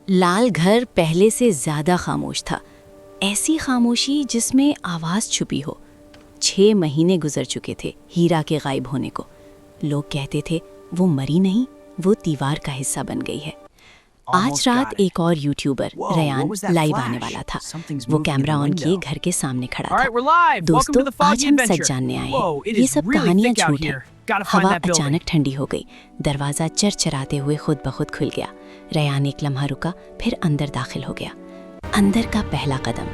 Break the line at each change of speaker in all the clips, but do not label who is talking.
लाल घर पहले से ज्यादा खामोश था। ऐसी खामोशी जिसमें आवाज छुपी हो। 6 महीने गुजर चुके थे हीरा के गायब होने को। लोग कहते थे वो मरी नहीं, वो दीवार का हिस्सा बन गई है। आज रात एक और यूट्यूबर रयान लाइव आने वाला था। वो कैमरा ऑन किए घर के सामने खड़ा था। दोस्तों, आज हम सच जानने आए हैं, ये सब कहानियां झूठ हैं। हवा अचानक ठंडी हो गई। दरवाजा चरचराते हुए खुद ब खुद खुल गया। रयान एक लम्हा रुका, फिर अंदर दाखिल हो गया। अंदर का पहला कदम।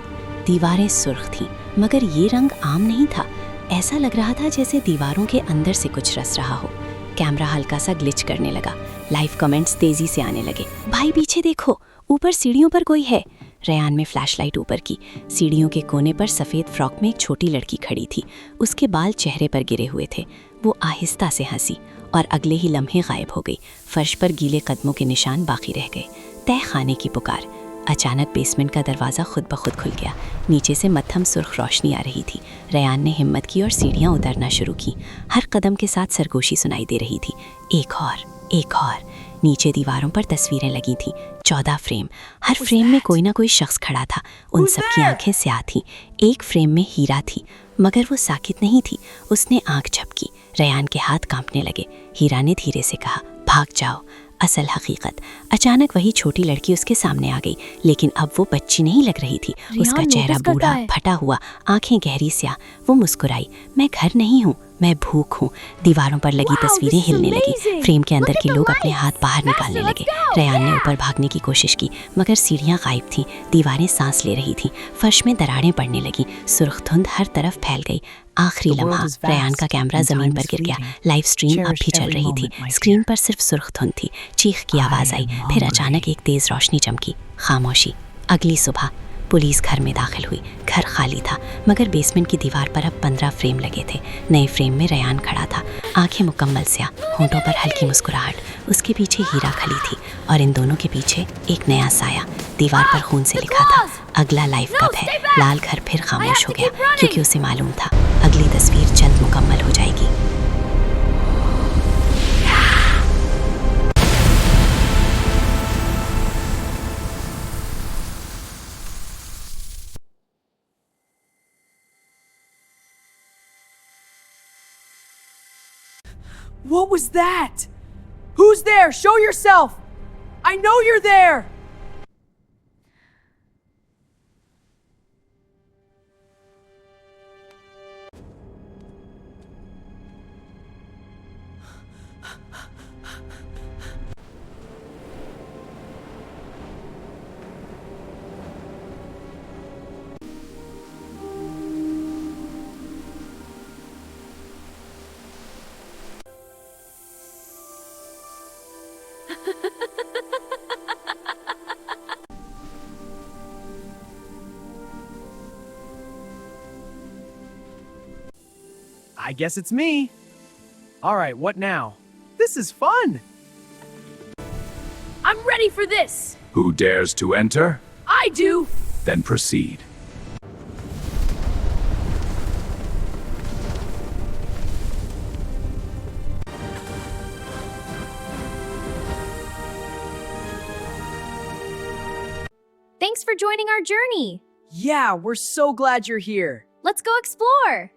दीवारें सुर्ख थीं, मगर ये रंग आम नहीं था। ऐसा लग रहा था जैसे दीवारों के अंदर से कुछ रस रहा हो। कैमरा हल्का सा ग्लिच करने लगा। लाइव कमेंट्स तेजी से आने लगे। भाई पीछे देखो, ऊपर सीढ़ियों पर कोई है। रयान में फ्लैशलाइट ऊपर की। सीढ़ियों के कोने पर सफ़ेद फ्रॉक में एक छोटी लड़की खड़ी थी। उसके बाल चेहरे पर गिरे हुए थे। वो आहिस्ता से हंसी और अगले ही लम्हे गायब हो गई। फर्श पर गीले कदमों के निशान बाकी रह गए। तय खाने की पुकार। अचानक बेसमेंट का दरवाज़ा खुद ब खुद खुल गया। नीचे से मद्धम सुर्ख रोशनी आ रही थी। रयान ने हिम्मत की और सीढ़ियाँ उतरना शुरू की। हर कदम के साथ सरगोशी सुनाई दे रही थी। एक और। नीचे दीवारों पर तस्वीरें लगी थीं। 14 फ्रेम। हर फ्रेम में कोई ना कोई शख्स खड़ा था। उन सब की आंखें स्याह थीं। एक फ्रेम में हीरा थी, मगर वो साकित नहीं थी। उसने आंख झपकी। रयान के हाथ कांपने लगे। हीरा ने धीरे से कहा, भाग जाओ। असल हकीकत। अचानक वही छोटी लड़की उसके सामने आ गई, लेकिन अब वो बच्ची नहीं लग रही थी। उसका चेहरा बूढ़ा, फटा हुआ, आंखें गहरी स्याह। वो मुस्कुराई। मैं घर नहीं हूँ, मैं भूख हूँ। दीवारों पर लगी तस्वीरें हिलने लगी। फ्रेम के अंदर के लोग अपने हाथ बाहर निकालने लगे। रयान ने ऊपर भागने की कोशिश की, मगर सीढ़ियाँ गायब थीं। दीवारें सांस ले रही थीं। फर्श में दरारें पड़ने लगी। सुर्ख धुंध हर तरफ फैल गई। आखिरी लम्हा। रयान का कैमरा जमीन पर गिर गया। लाइव स्ट्रीम अब भी चल रही थी। स्क्रीन पर सिर्फ सुर्ख धुंध थी। चीख की आवाज आई, फिर अचानक एक तेज रोशनी चमकी। खामोशी। अगली सुबह पुलिस घर में दाखिल हुई। घर खाली था, मगर बेसमेंट की दीवार पर अब 15 फ्रेम लगे थे। नए फ्रेम में रयान खड़ा था, आंखें मुकम्मल स्याह, होंठों पर हल्की मुस्कुराहट। उसके पीछे हीरा खड़ी थी और इन दोनों के पीछे एक नया साया। दीवार पर खून से लिखा था, अगला लाइव कब है। लाल घर फिर खामोश हो गया, क्योंकि उसे मालूम था अगली तस्वीर जल्द मुकम्मल हो जाएगी।
What was that? Who's there? Show yourself! I know you're there! I guess it's me. All right, what now? This is fun.
I'm ready for this.
Who dares to enter?
I do.
Then proceed.
Thanks for joining our journey.
Yeah, we're so glad you're here.
Let's go explore.